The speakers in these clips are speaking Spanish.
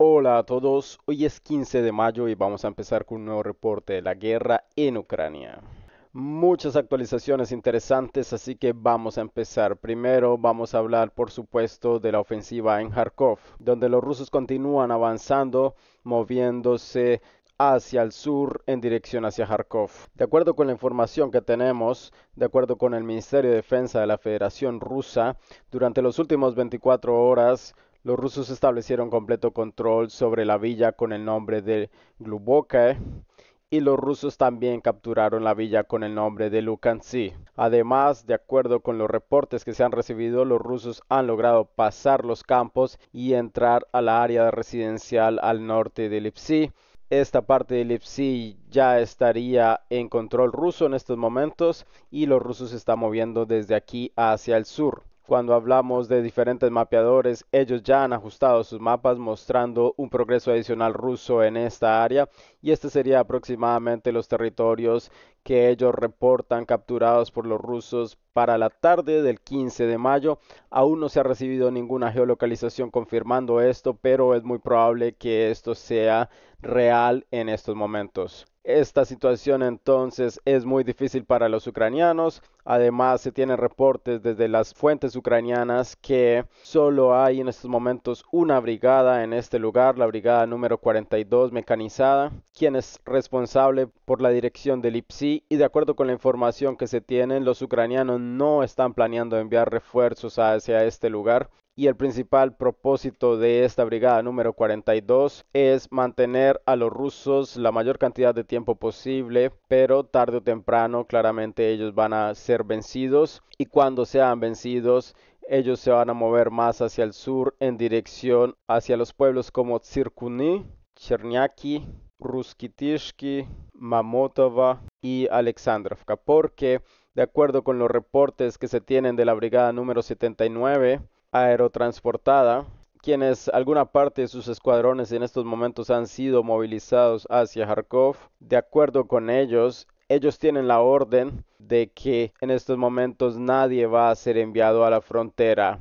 Hola a todos, hoy es 15 de mayo y vamos a empezar con un nuevo reporte de la guerra en Ucrania. Muchas actualizaciones interesantes, así que vamos a empezar. Primero vamos a hablar, por supuesto, de la ofensiva en Kharkov, donde los rusos continúan avanzando, moviéndose hacia el sur en dirección hacia Kharkov. De acuerdo con la información que tenemos, de acuerdo con el Ministerio de Defensa de la Federación Rusa, durante los últimos 24 horas, los rusos establecieron completo control sobre la villa con el nombre de Gluboke y los rusos también capturaron la villa con el nombre de Lukantsy. Además, de acuerdo con los reportes que se han recibido, los rusos han logrado pasar los campos y entrar a la área residencial al norte de Lipsy. Esta parte de Lipsy ya estaría en control ruso en estos momentos y los rusos se están moviendo desde aquí hacia el sur. Cuando hablamos de diferentes mapeadores, ellos ya han ajustado sus mapas mostrando un progreso adicional ruso en esta área y este sería aproximadamente los territorios que ellos reportan capturados por los rusos para la tarde del 15 de mayo. Aún no se ha recibido ninguna geolocalización confirmando esto, pero es muy probable que esto sea real en estos momentos. Esta situación entonces es muy difícil para los ucranianos. Además, se tienen reportes desde las fuentes ucranianas que solo hay en estos momentos una brigada en este lugar, la brigada número 42 mecanizada, quien es responsable por la dirección del Lipsy, y de acuerdo con la información que se tiene, los ucranianos no están planeando enviar refuerzos hacia este lugar. Y el principal propósito de esta brigada número 42 es mantener a los rusos la mayor cantidad de tiempo posible, pero tarde o temprano claramente ellos van a ser vencidos y cuando sean vencidos ellos se van a mover más hacia el sur en dirección hacia los pueblos como Tsirkuny, Chernyaki, Ruskitishki, Mamotova y Alexandrovka, porque de acuerdo con los reportes que se tienen de la brigada número 79 aerotransportada, quienes alguna parte de sus escuadrones en estos momentos han sido movilizados hacia Kharkov. De acuerdo con ellos tienen la orden de que en estos momentos nadie va a ser enviado a la frontera.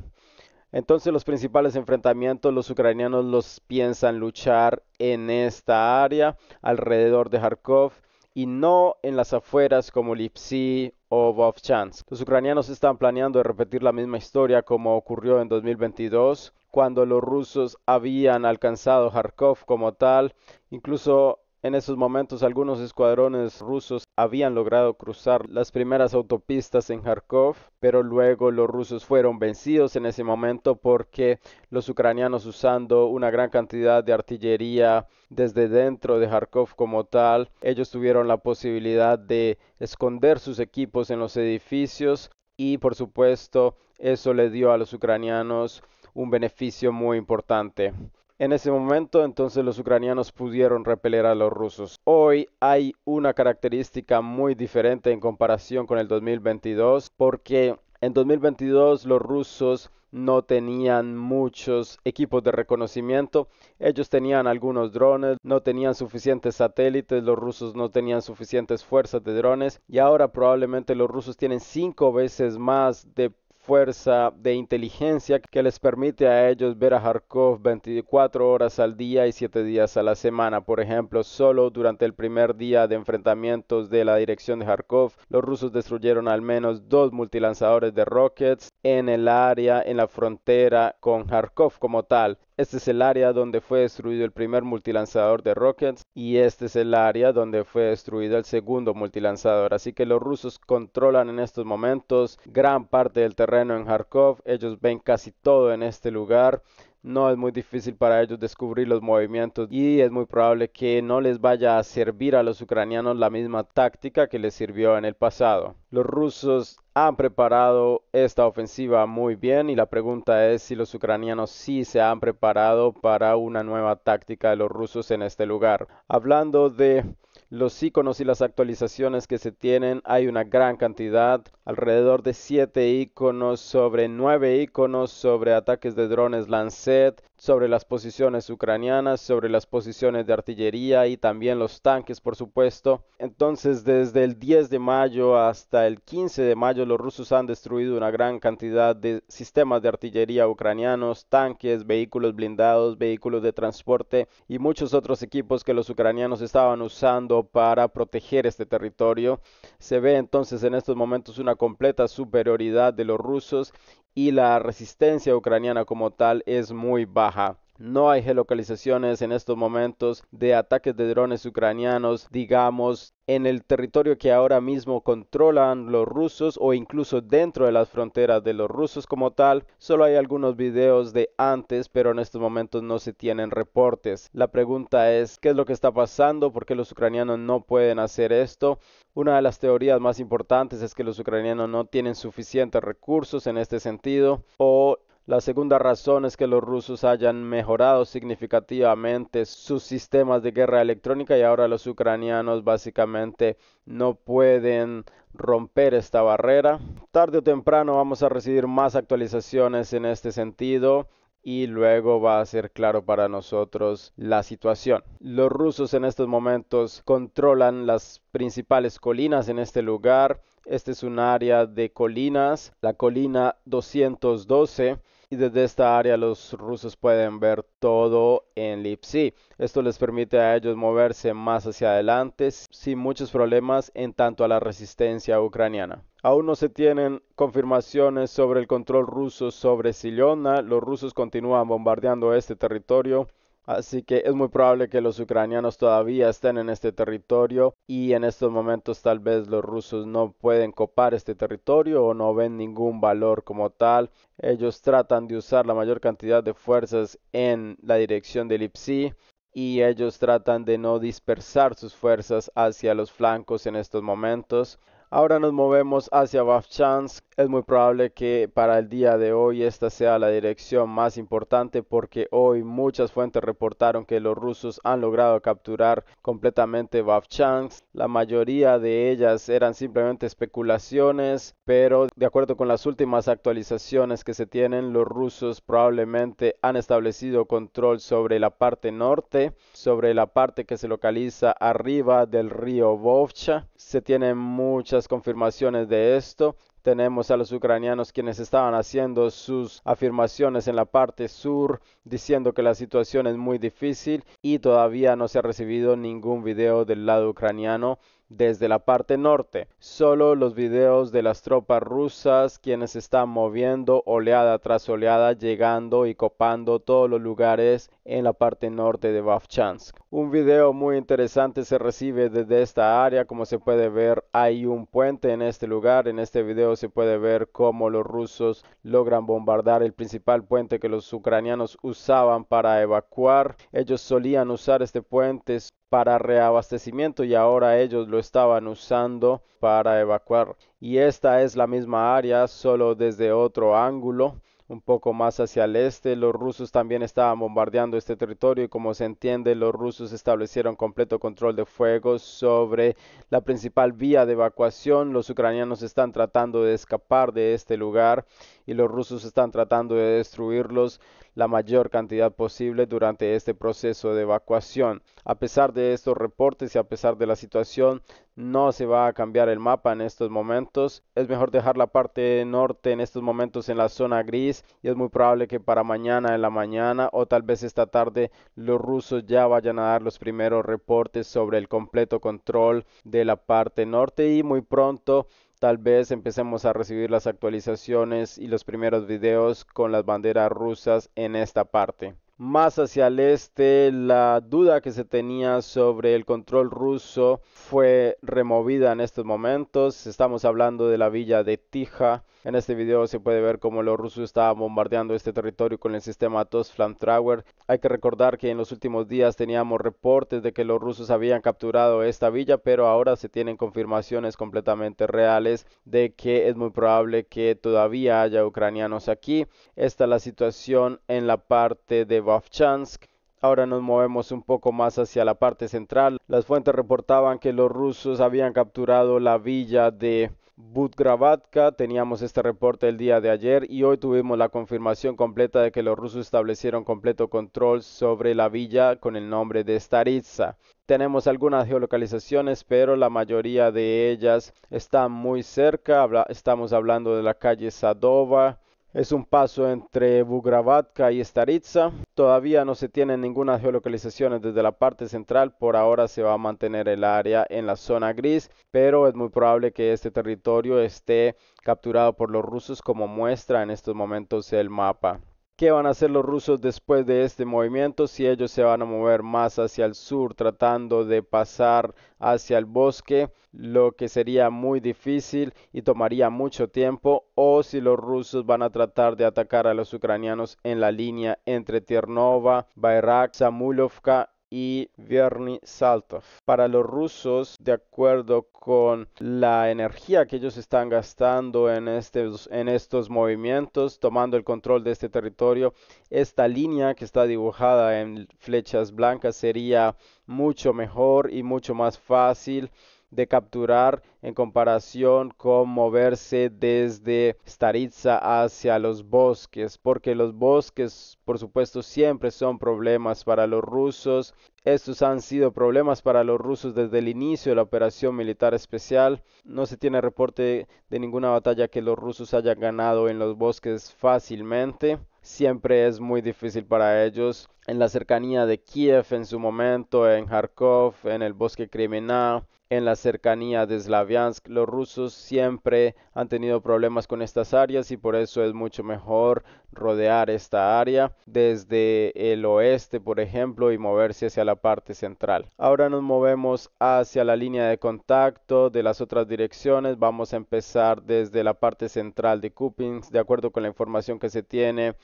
Entonces los principales enfrentamientos los ucranianos los piensan luchar en esta área alrededor de Kharkov y no en las afueras como Lipsy o Vovchansk. Los ucranianos están planeando repetir la misma historia como ocurrió en 2022, cuando los rusos habían alcanzado Kharkov como tal. Incluso en esos momentos algunos escuadrones rusos habían logrado cruzar las primeras autopistas en Kharkov, pero luego los rusos fueron vencidos en ese momento porque los ucranianos, usando una gran cantidad de artillería desde dentro de Kharkov como tal, ellos tuvieron la posibilidad de esconder sus equipos en los edificios y por supuesto eso le dio a los ucranianos un beneficio muy importante. En ese momento, entonces, los ucranianos pudieron repeler a los rusos. Hoy hay una característica muy diferente en comparación con el 2022, porque en 2022 los rusos no tenían muchos equipos de reconocimiento. Ellos tenían algunos drones, no tenían suficientes satélites, los rusos no tenían suficientes fuerzas de drones y ahora probablemente los rusos tienen 5 veces más de fuerza de inteligencia que les permite a ellos ver a Kharkov 24 horas al día y 7 días a la semana. Por ejemplo, solo durante el primer día de enfrentamientos de la dirección de Kharkov, los rusos destruyeron al menos 2 multilanzadores de rockets en el área, en la frontera con Kharkov como tal. Este es el área donde fue destruido el primer multilanzador de rockets y este es el área donde fue destruido el segundo multilanzador. Así que los rusos controlan en estos momentos gran parte del terreno en Kharkov. Ellos ven casi todo en este lugar. No es muy difícil para ellos descubrir los movimientos y es muy probable que no les vaya a servir a los ucranianos la misma táctica que les sirvió en el pasado. Los rusos han preparado esta ofensiva muy bien y la pregunta es si los ucranianos sí se han preparado para una nueva táctica de los rusos en este lugar. Hablando de los iconos y las actualizaciones que se tienen, hay una gran cantidad. alrededor de 7 iconos sobre 9 iconos sobre ataques de drones Lancet, sobre las posiciones ucranianas, sobre las posiciones de artillería y también los tanques, por supuesto. Entonces, desde el 10 de mayo hasta el 15 de mayo, los rusos han destruido una gran cantidad de sistemas de artillería ucranianos, tanques, vehículos blindados, vehículos de transporte y muchos otros equipos que los ucranianos estaban usando para proteger este territorio. Se ve entonces en estos momentos una completa superioridad de los rusos y la resistencia ucraniana como tal es muy baja. No hay geolocalizaciones en estos momentos de ataques de drones ucranianos, digamos, en el territorio que ahora mismo controlan los rusos o incluso dentro de las fronteras de los rusos como tal. Solo hay algunos videos de antes, pero en estos momentos no se tienen reportes. La pregunta es, ¿qué es lo que está pasando? ¿Por qué los ucranianos no pueden hacer esto? Una de las teorías más importantes es que los ucranianos no tienen suficientes recursos en este sentido, o la segunda razón es que los rusos hayan mejorado significativamente sus sistemas de guerra electrónica y ahora los ucranianos básicamente no pueden romper esta barrera. Tarde o temprano vamos a recibir más actualizaciones en este sentido y luego va a ser claro para nosotros la situación. Los rusos en estos momentos controlan las principales colinas en este lugar. Este es un área de colinas, la colina 212. Y desde esta área los rusos pueden ver todo en Lipsy. Esto les permite a ellos moverse más hacia adelante sin muchos problemas en tanto a la resistencia ucraniana. Aún no se tienen confirmaciones sobre el control ruso sobre Zilyona. Los rusos continúan bombardeando este territorio. Así que es muy probable que los ucranianos todavía estén en este territorio y en estos momentos tal vez los rusos no pueden copar este territorio o no ven ningún valor como tal. Ellos tratan de usar la mayor cantidad de fuerzas en la dirección de Lipsy y ellos tratan de no dispersar sus fuerzas hacia los flancos en estos momentos. Ahora nos movemos hacia Vovchansk. Es muy probable que para el día de hoy esta sea la dirección más importante porque hoy muchas fuentes reportaron que los rusos han logrado capturar completamente Vovchansk. La mayoría de ellas eran simplemente especulaciones, pero de acuerdo con las últimas actualizaciones que se tienen, los rusos probablemente han establecido control sobre la parte norte, sobre la parte que se localiza arriba del río Vovcha. Se tienen muchas confirmaciones de esto. Tenemos a los ucranianos quienes estaban haciendo sus afirmaciones en la parte sur, diciendo que la situación es muy difícil y todavía no se ha recibido ningún video del lado ucraniano desde la parte norte. Solo los videos de las tropas rusas quienes están moviendo oleada tras oleada, llegando y copando todos los lugares en la parte norte de Vovchansk. Un video muy interesante se recibe desde esta área. Como se puede ver, hay un puente en este lugar. En este video se puede ver cómo los rusos logran bombardar el principal puente que los ucranianos usaban para evacuar. Ellos solían usar este puente para reabastecimiento y ahora ellos lo estaban usando para evacuar. Y esta es la misma área, solo desde otro ángulo. Un poco más hacia el este, los rusos también estaban bombardeando este territorio y como se entiende, los rusos establecieron completo control de fuego sobre la principal vía de evacuación. Los ucranianos están tratando de escapar de este lugar y los rusos están tratando de destruirlos la mayor cantidad posible durante este proceso de evacuación. A pesar de estos reportes y a pesar de la situación, no se va a cambiar el mapa en estos momentos. Es mejor dejar la parte norte en estos momentos en la zona gris y es muy probable que para mañana en la mañana o tal vez esta tarde los rusos ya vayan a dar los primeros reportes sobre el completo control de la parte norte y muy pronto tal vez empecemos a recibir las actualizaciones y los primeros videos con las banderas rusas en esta parte. Más hacia el este, la duda que se tenía sobre el control ruso fue removida en estos momentos. Estamos hablando de la villa de Tija. En este video se puede ver cómo los rusos estaban bombardeando este territorio con el sistema TOS Flamethrower. Hay que recordar que en los últimos días teníamos reportes de que los rusos habían capturado esta villa, pero ahora se tienen confirmaciones completamente reales de que es muy probable que todavía haya ucranianos aquí. Esta es la situación en la parte de Vovchansk. Ahora nos movemos un poco más hacia la parte central. Las fuentes reportaban que los rusos habían capturado la villa de Budgravatka. Teníamos este reporte el día de ayer y hoy tuvimos la confirmación completa de que los rusos establecieron completo control sobre la villa con el nombre de Staritsa. Tenemos algunas geolocalizaciones, pero la mayoría de ellas están muy cerca. Estamos hablando de la calle Sadova. Es un paso entre Bugravatka y Staritsa. Todavía no se tienen ninguna geolocalizaciones desde la parte central. Por ahora se va a mantener el área en la zona gris, pero es muy probable que este territorio esté capturado por los rusos, como muestra en estos momentos el mapa. ¿Qué van a hacer los rusos después de este movimiento? Si ellos se van a mover más hacia el sur, tratando de pasar hacia el bosque, lo que sería muy difícil y tomaría mucho tiempo, o si los rusos van a tratar de atacar a los ucranianos en la línea entre Tiernova, Bayrak, Samulovka y Verny Saltov. Para los rusos, de acuerdo con la energía que ellos están gastando en estos movimientos, tomando el control de este territorio, esta línea que está dibujada en flechas blancas sería mucho mejor y mucho más fácil de capturar en comparación con moverse desde Staritsa hacia los bosques, porque los bosques, por supuesto, siempre son problemas para los rusos. Estos han sido problemas para los rusos desde el inicio de la operación militar especial. No se tiene reporte de ninguna batalla que los rusos hayan ganado en los bosques fácilmente. Siempre es muy difícil para ellos. En la cercanía de Kiev en su momento, en Kharkov, en el bosque Kremena, en la cercanía de Slaviansk, los rusos siempre han tenido problemas con estas áreas y por eso es mucho mejor rodear esta área desde el oeste, por ejemplo, y moverse hacia la parte central. Ahora nos movemos hacia la línea de contacto de las otras direcciones. Vamos a empezar desde la parte central de Kupiansk. De acuerdo con la información que se tiene,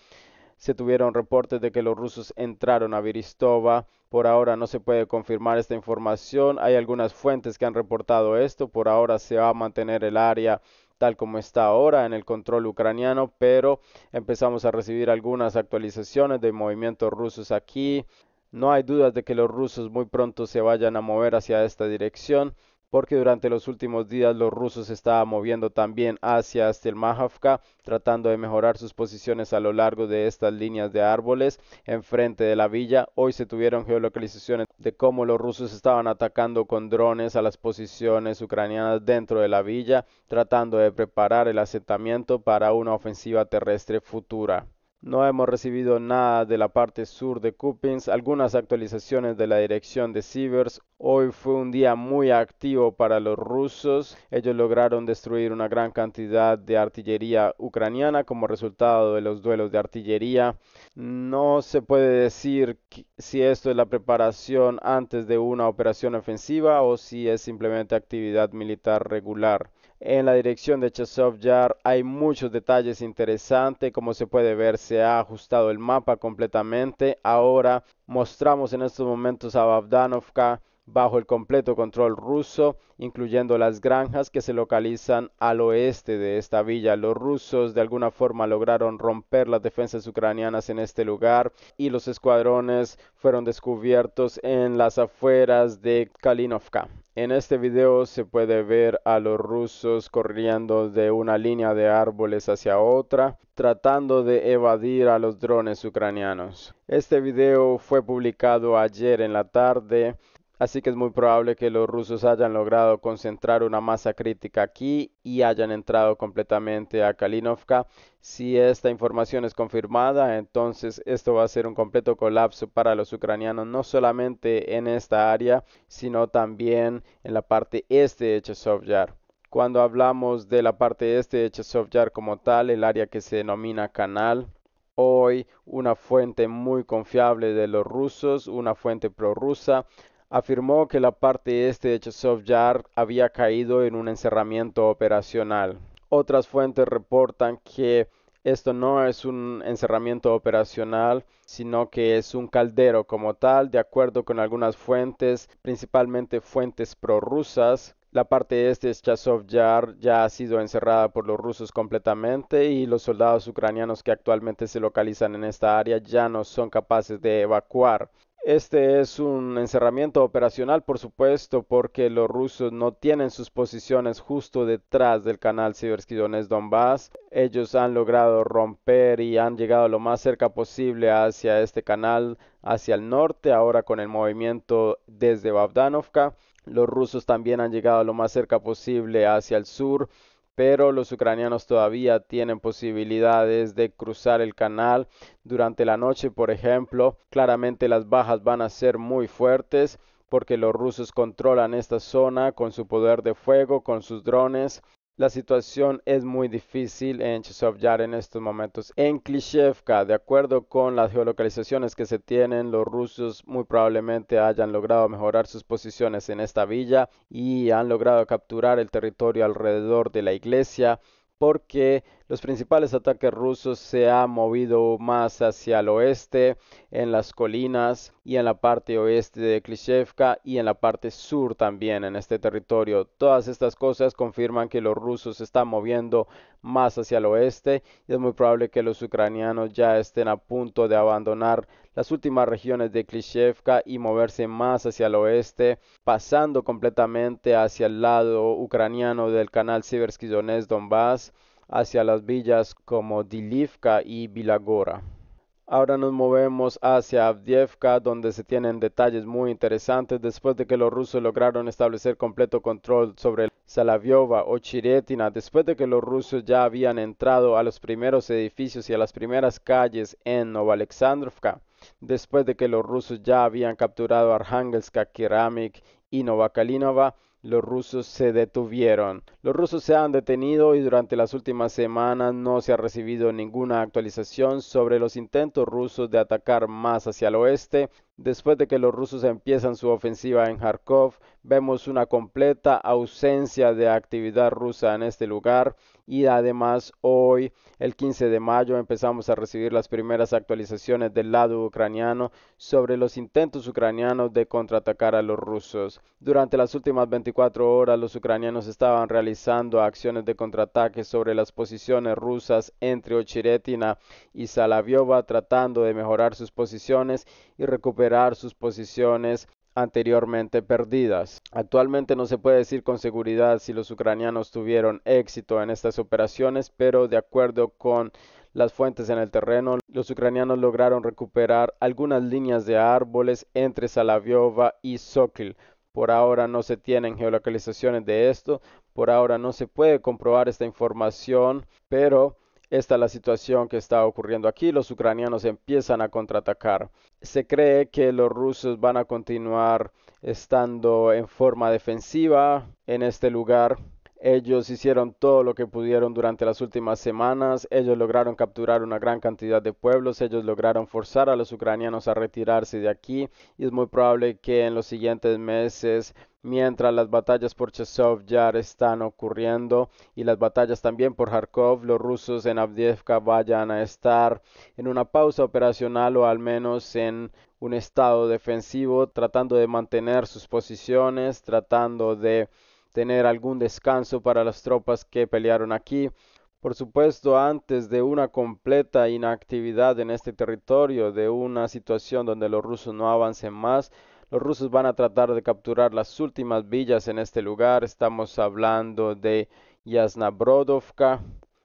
se tuvieron reportes de que los rusos entraron a Viristova. Por ahora no se puede confirmar esta información. Hay algunas fuentes que han reportado esto. Por ahora se va a mantener el área tal como está ahora en el control ucraniano, pero empezamos a recibir algunas actualizaciones de movimientos rusos aquí. No hay dudas de que los rusos muy pronto se vayan a mover hacia esta dirección, porque durante los últimos días los rusos estaban moviendo también hacia Stelmahovka, tratando de mejorar sus posiciones a lo largo de estas líneas de árboles enfrente de la villa. Hoy se tuvieron geolocalizaciones de cómo los rusos estaban atacando con drones a las posiciones ucranianas dentro de la villa, tratando de preparar el asentamiento para una ofensiva terrestre futura. No hemos recibido nada de la parte sur de Kupiansk, algunas actualizaciones de la dirección de Sivers. Hoy fue un día muy activo para los rusos. Ellos lograron destruir una gran cantidad de artillería ucraniana como resultado de los duelos de artillería. No se puede decir si esto es la preparación antes de una operación ofensiva o si es simplemente actividad militar regular. En la dirección de Chazov Yar hay muchos detalles interesantes. Como se puede ver, se ha ajustado el mapa completamente. Ahora mostramos en estos momentos a Bogdanovka bajo el completo control ruso, incluyendo las granjas que se localizan al oeste de esta villa. Los rusos de alguna forma lograron romper las defensas ucranianas en este lugar y los escuadrones fueron descubiertos en las afueras de Kalinovka. En este video se puede ver a los rusos corriendo de una línea de árboles hacia otra, tratando de evadir a los drones ucranianos. Este video fue publicado ayer en la tarde. Así que es muy probable que los rusos hayan logrado concentrar una masa crítica aquí y hayan entrado completamente a Kalinovka. Si esta información es confirmada, entonces esto va a ser un completo colapso para los ucranianos, no solamente en esta área, sino también en la parte este de Chazov Yar. Cuando hablamos de la parte este de Chazov Yar como tal, el área que se denomina Canal, hoy una fuente muy confiable de los rusos, una fuente prorrusa, afirmó que la parte este de Chazov Yar había caído en un encerramiento operacional. Otras fuentes reportan que esto no es un encerramiento operacional, sino que es un caldero como tal. De acuerdo con algunas fuentes, principalmente fuentes prorrusas, la parte este de Chazov Yar ya ha sido encerrada por los rusos completamente y los soldados ucranianos que actualmente se localizan en esta área ya no son capaces de evacuar. Este es un encerramiento operacional, por supuesto, porque los rusos no tienen sus posiciones justo detrás del canal Siversky Donetsk-Donbass. Ellos han logrado romper y han llegado lo más cerca posible hacia este canal, hacia el norte, ahora con el movimiento desde Bogdanovka. Los rusos también han llegado lo más cerca posible hacia el sur, pero los ucranianos todavía tienen posibilidades de cruzar el canal durante la noche, por ejemplo. Claramente las bajas van a ser muy fuertes porque los rusos controlan esta zona con su poder de fuego, con sus drones. La situación es muy difícil en Chasiv Yar en estos momentos. En Klishchevka, de acuerdo con las geolocalizaciones que se tienen, los rusos muy probablemente hayan logrado mejorar sus posiciones en esta villa y han logrado capturar el territorio alrededor de la iglesia, porque los principales ataques rusos se han movido más hacia el oeste, en las colinas y en la parte oeste de Klishchevka y en la parte sur también en este territorio. Todas estas cosas confirman que los rusos se están moviendo más hacia el oeste y es muy probable que los ucranianos ya estén a punto de abandonar las últimas regiones de Klishchevka y moverse más hacia el oeste, pasando completamente hacia el lado ucraniano del canal Siversky Donetsk-Donbass, hacia las villas como Dilivka y Vilagora. Ahora nos movemos hacia Avdiivka, donde se tienen detalles muy interesantes después de que los rusos lograron establecer completo control sobre Salaviova o Chiretina, después de que los rusos ya habían entrado a los primeros edificios y a las primeras calles en Novoalexandrovka, después de que los rusos ya habían capturado Arhangelska, Keramik y Novokalinova. Los rusos se detuvieron. Los rusos se han detenido y durante las últimas semanas no se ha recibido ninguna actualización sobre los intentos rusos de atacar más hacia el oeste. Después de que los rusos empiezan su ofensiva en Kharkov, vemos una completa ausencia de actividad rusa en este lugar y además hoy, el 15 de mayo, empezamos a recibir las primeras actualizaciones del lado ucraniano sobre los intentos ucranianos de contraatacar a los rusos. Durante las últimas 24 horas, los ucranianos estaban realizando acciones de contraataque sobre las posiciones rusas entre Ochiretina y Salaviova, tratando de mejorar sus posiciones y recuperar sus posiciones anteriormente perdidas. Actualmente no se puede decir con seguridad si los ucranianos tuvieron éxito en estas operaciones, pero de acuerdo con las fuentes en el terreno, los ucranianos lograron recuperar algunas líneas de árboles entre Salaviova y Sokil. Por ahora no se tienen geolocalizaciones de esto, por ahora no se puede comprobar esta información, pero esta es la situación que está ocurriendo aquí. Los ucranianos empiezan a contraatacar. Se cree que los rusos van a continuar estando en forma defensiva en este lugar. Ellos hicieron todo lo que pudieron durante las últimas semanas. Ellos lograron capturar una gran cantidad de pueblos. Ellos lograron forzar a los ucranianos a retirarse de aquí. Y es muy probable que en los siguientes meses, mientras las batallas por Chasiv Yar están ocurriendo y las batallas también por Kharkov, los rusos en Avdiivka vayan a estar en una pausa operacional o al menos en un estado defensivo, tratando de mantener sus posiciones, tratando de tener algún descanso para las tropas que pelearon aquí. Por supuesto, antes de una completa inactividad en este territorio, de una situación donde los rusos no avancen más, los rusos van a tratar de capturar las últimas villas en este lugar. Estamos hablando de Yasnabrodovka,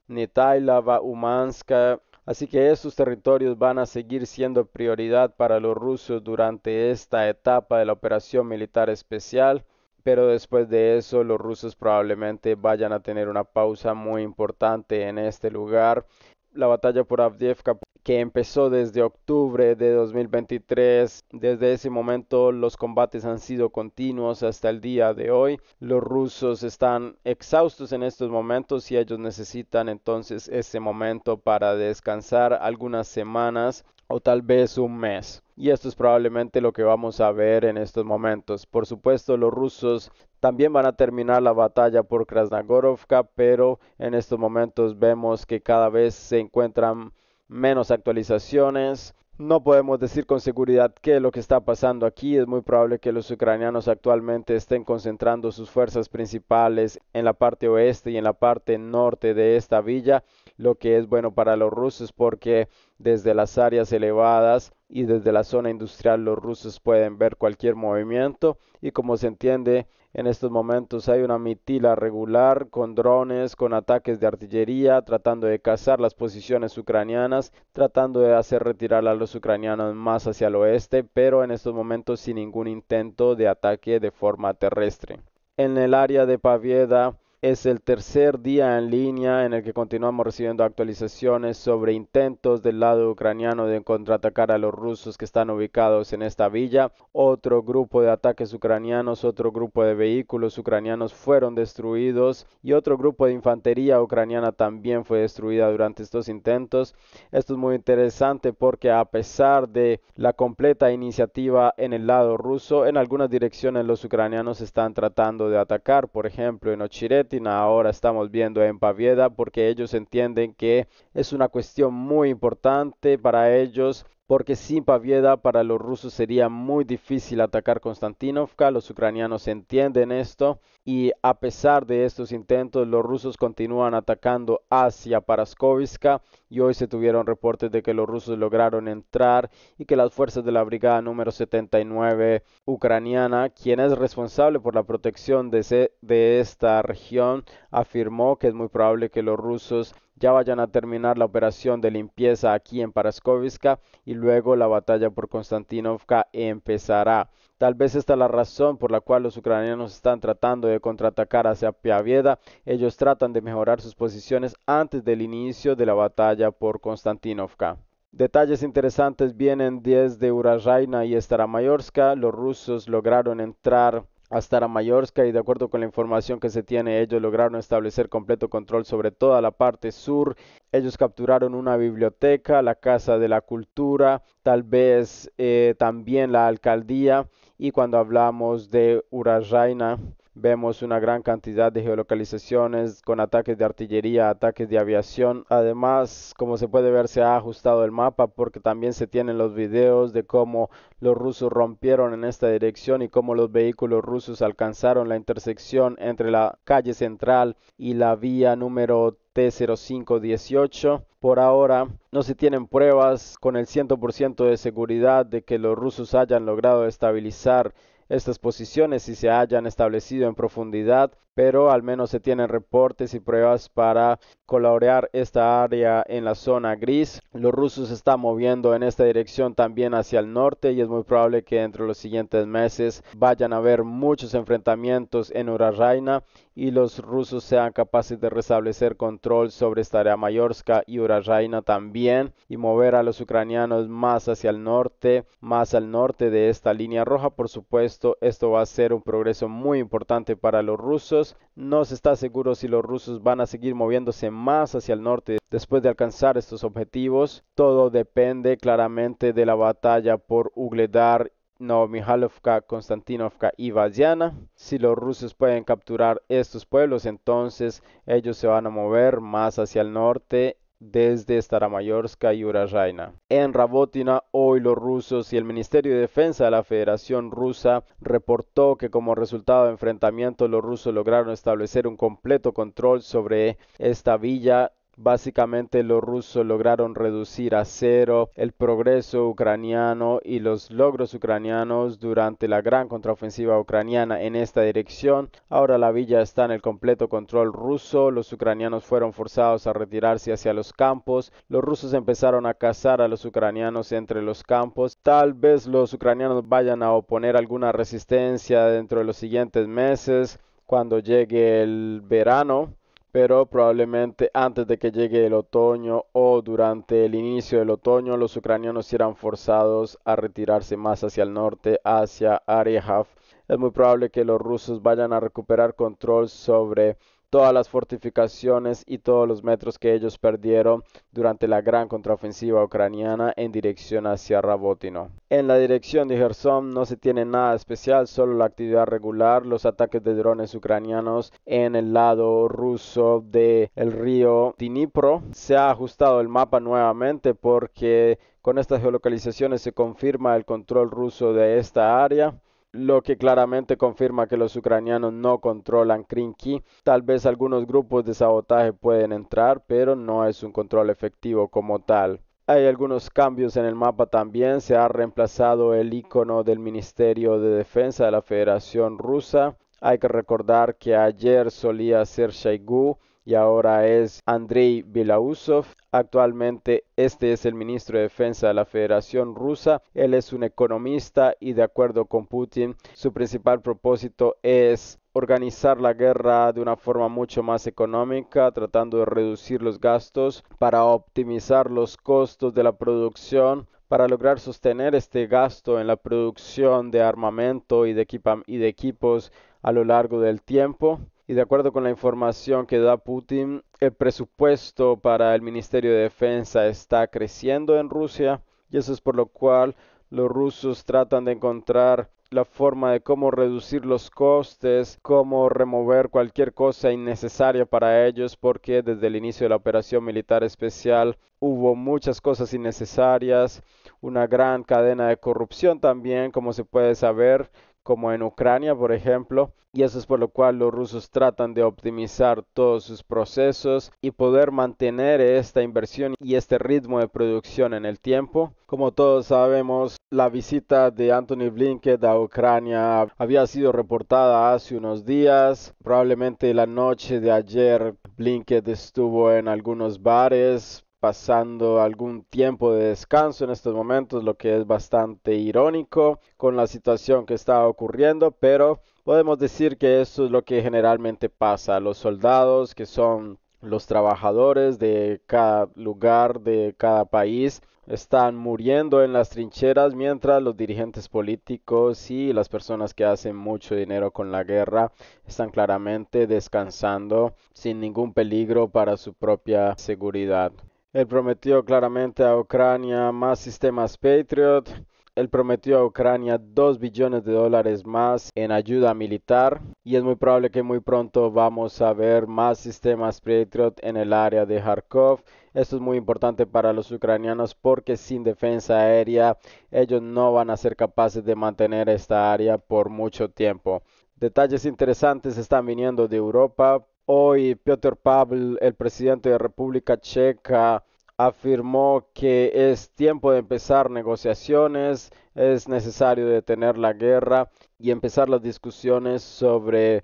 Netailava, Umanska. Así que estos territorios van a seguir siendo prioridad para los rusos durante esta etapa de la operación militar especial. Pero después de eso los rusos probablemente vayan a tener una pausa muy importante en este lugar. La batalla por Avdiivka, que empezó desde octubre de 2023, desde ese momento los combates han sido continuos hasta el día de hoy. Los rusos están exhaustos en estos momentos y ellos necesitan entonces ese momento para descansar algunas semanas o tal vez un mes. Y esto es probablemente lo que vamos a ver en estos momentos. Por supuesto, los rusos también van a terminar la batalla por Krasnogorovka, pero en estos momentos vemos que cada vez se encuentran menos actualizaciones. No podemos decir con seguridad qué es lo que está pasando aquí. Es muy probable que los ucranianos actualmente estén concentrando sus fuerzas principales en la parte oeste y en la parte norte de esta villa, lo que es bueno para los rusos porque desde las áreas elevadas y desde la zona industrial los rusos pueden ver cualquier movimiento y como se entiende en estos momentos hay una mitila regular con drones, con ataques de artillería, tratando de cazar las posiciones ucranianas, tratando de hacer retirar a los ucranianos más hacia el oeste, pero en estos momentos sin ningún intento de ataque de forma terrestre. En el área de Pavieda es el tercer día en línea en el que continuamos recibiendo actualizaciones sobre intentos del lado ucraniano de contraatacar a los rusos que están ubicados en esta villa. Otro grupo de ataques ucranianos, otro grupo de vehículos ucranianos fueron destruidos y otro grupo de infantería ucraniana también fue destruida durante estos intentos. Esto es muy interesante porque a pesar de la completa iniciativa en el lado ruso, en algunas direcciones los ucranianos están tratando de atacar, por ejemplo en Ochiret, ahora estamos viendo en Pavieda porque ellos entienden que es una cuestión muy importante para ellos porque sin Pavieda para los rusos sería muy difícil atacar Konstantinovka, los ucranianos entienden esto y a pesar de estos intentos los rusos continúan atacando hacia Paraskovska y hoy se tuvieron reportes de que los rusos lograron entrar y que las fuerzas de la brigada número 79 ucraniana, quien es responsable por la protección de esta región, afirmó que es muy probable que los rusos ya vayan a terminar la operación de limpieza aquí en Paraskovska y luego la batalla por Konstantinovka empezará. Tal vez esta es la razón por la cual los ucranianos están tratando de contraatacar hacia Pavieda. Ellos tratan de mejorar sus posiciones antes del inicio de la batalla por Konstantinovka. Detalles interesantes vienen desde Urajaina y Staramayorska. Los rusos lograron entrar a Staramayorska y de acuerdo con la información que se tiene, ellos lograron establecer completo control sobre toda la parte sur. Ellos capturaron una biblioteca, la Casa de la Cultura, tal vez también la alcaldía. Y cuando hablamos de Urajaina, vemos una gran cantidad de geolocalizaciones con ataques de artillería, ataques de aviación. Además, como se puede ver, se ha ajustado el mapa porque también se tienen los videos de cómo los rusos rompieron en esta dirección y cómo los vehículos rusos alcanzaron la intersección entre la calle central y la vía número T0518. Por ahora no se tienen pruebas con el 100% de seguridad de que los rusos hayan logrado estabilizar estas posiciones y se hayan establecido en profundidad, pero al menos se tienen reportes y pruebas para colorear esta área en la zona gris. Los rusos se están moviendo en esta dirección también hacia el norte y es muy probable que entre los siguientes meses vayan a haber muchos enfrentamientos en Urajaina y los rusos sean capaces de restablecer control sobre Staramayorska y Urajaina también y mover a los ucranianos más hacia el norte, más al norte de esta línea roja. Por supuesto, esto va a ser un progreso muy importante para los rusos. No se está seguro si los rusos van a seguir moviéndose más hacia el norte después de alcanzar estos objetivos. Todo depende claramente de la batalla por Ugledar, Novomihailovka, Konstantinovka y Vadiana. Si los rusos pueden capturar estos pueblos, entonces ellos se van a mover más hacia el norte desde Staramayorska y Urajaina. En Rabotina, hoy los rusos y el Ministerio de Defensa de la Federación Rusa reportó que como resultado de enfrentamientos los rusos lograron establecer un completo control sobre esta villa. Básicamente los rusos lograron reducir a cero el progreso ucraniano y los logros ucranianos durante la gran contraofensiva ucraniana en esta dirección. Ahora la villa está en el completo control ruso, los ucranianos fueron forzados a retirarse hacia los campos, los rusos empezaron a cazar a los ucranianos entre los campos. Tal vez los ucranianos vayan a oponer alguna resistencia dentro de los siguientes meses cuando llegue el verano, pero probablemente antes de que llegue el otoño o durante el inicio del otoño los ucranianos serán forzados a retirarse más hacia el norte, hacia Ariehav. Es muy probable que los rusos vayan a recuperar control sobre todas las fortificaciones y todos los metros que ellos perdieron durante la gran contraofensiva ucraniana en dirección hacia Rabotino. En la dirección de Gerson no se tiene nada especial, solo la actividad regular, los ataques de drones ucranianos en el lado ruso del río Dnipro. Se ha ajustado el mapa nuevamente porque con estas geolocalizaciones se confirma el control ruso de esta área, lo que claramente confirma que los ucranianos no controlan Krinky. Tal vez algunos grupos de sabotaje pueden entrar, pero no es un control efectivo como tal. Hay algunos cambios en el mapa también. Se ha reemplazado el icono del Ministerio de Defensa de la Federación Rusa. Hay que recordar que ayer solía ser Shoigu y ahora es Andrei Bilausov. Actualmente este es el ministro de Defensa de la Federación Rusa. Él es un economista y de acuerdo con Putin, su principal propósito es organizar la guerra de una forma mucho más económica, tratando de reducir los gastos para optimizar los costos de la producción, para lograr sostener este gasto en la producción de armamento y de equipos a lo largo del tiempo. Y de acuerdo con la información que da Putin, el presupuesto para el Ministerio de Defensa está creciendo en Rusia y eso es por lo cual los rusos tratan de encontrar la forma de cómo reducir los costes, cómo remover cualquier cosa innecesaria para ellos, porque desde el inicio de la operación militar especial hubo muchas cosas innecesarias, una gran cadena de corrupción también, como se puede saber, como en Ucrania, por ejemplo, y eso es por lo cual los rusos tratan de optimizar todos sus procesos y poder mantener esta inversión y este ritmo de producción en el tiempo. Como todos sabemos, la visita de Antony Blinken a Ucrania había sido reportada hace unos días. Probablemente la noche de ayer Blinken estuvo en algunos bares pasando algún tiempo de descanso en estos momentos, lo que es bastante irónico con la situación que está ocurriendo, pero podemos decir que esto es lo que generalmente pasa. Los soldados, que son los trabajadores de cada lugar, de cada país, están muriendo en las trincheras mientras los dirigentes políticos y las personas que hacen mucho dinero con la guerra están claramente descansando sin ningún peligro para su propia seguridad. Él prometió claramente a Ucrania más sistemas Patriot. Él prometió a Ucrania 2 billones de dólares más en ayuda militar y es muy probable que muy pronto vamos a ver más sistemas Patriot en el área de Kharkov. Esto es muy importante para los ucranianos porque sin defensa aérea ellos no van a ser capaces de mantener esta área por mucho tiempo. Detalles interesantes están viniendo de Europa. Hoy Piotr Pavel, el presidente de República Checa, afirmó que es tiempo de empezar negociaciones, es necesario detener la guerra y empezar las discusiones sobre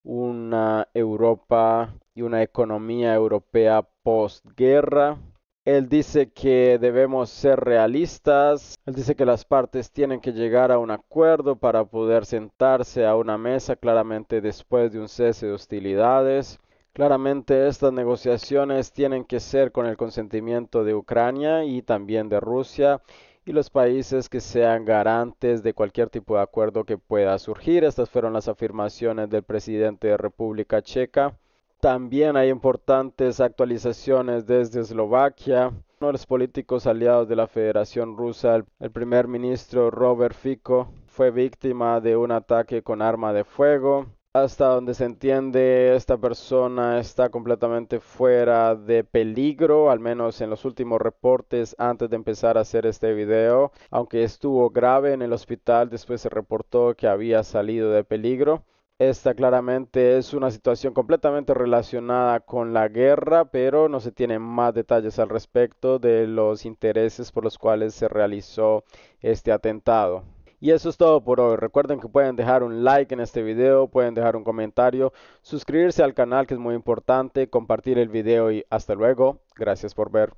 una Europa y una economía europea postguerra. Él dice que debemos ser realistas. Él dice que las partes tienen que llegar a un acuerdo para poder sentarse a una mesa, claramente después de un cese de hostilidades. Claramente estas negociaciones tienen que ser con el consentimiento de Ucrania y también de Rusia y los países que sean garantes de cualquier tipo de acuerdo que pueda surgir. Estas fueron las afirmaciones del presidente de República Checa. También hay importantes actualizaciones desde Eslovaquia. Uno de los políticos aliados de la Federación Rusa, el primer ministro Robert Fico, fue víctima de un ataque con arma de fuego. Hasta donde se entiende, esta persona está completamente fuera de peligro, al menos en los últimos reportes antes de empezar a hacer este video. Aunque estuvo grave en el hospital, después se reportó que había salido de peligro. Esta claramente es una situación completamente relacionada con la guerra, pero no se tienen más detalles al respecto de los intereses por los cuales se realizó este atentado. Y eso es todo por hoy. Recuerden que pueden dejar un like en este video, pueden dejar un comentario, suscribirse al canal que es muy importante, compartir el video y hasta luego. Gracias por ver.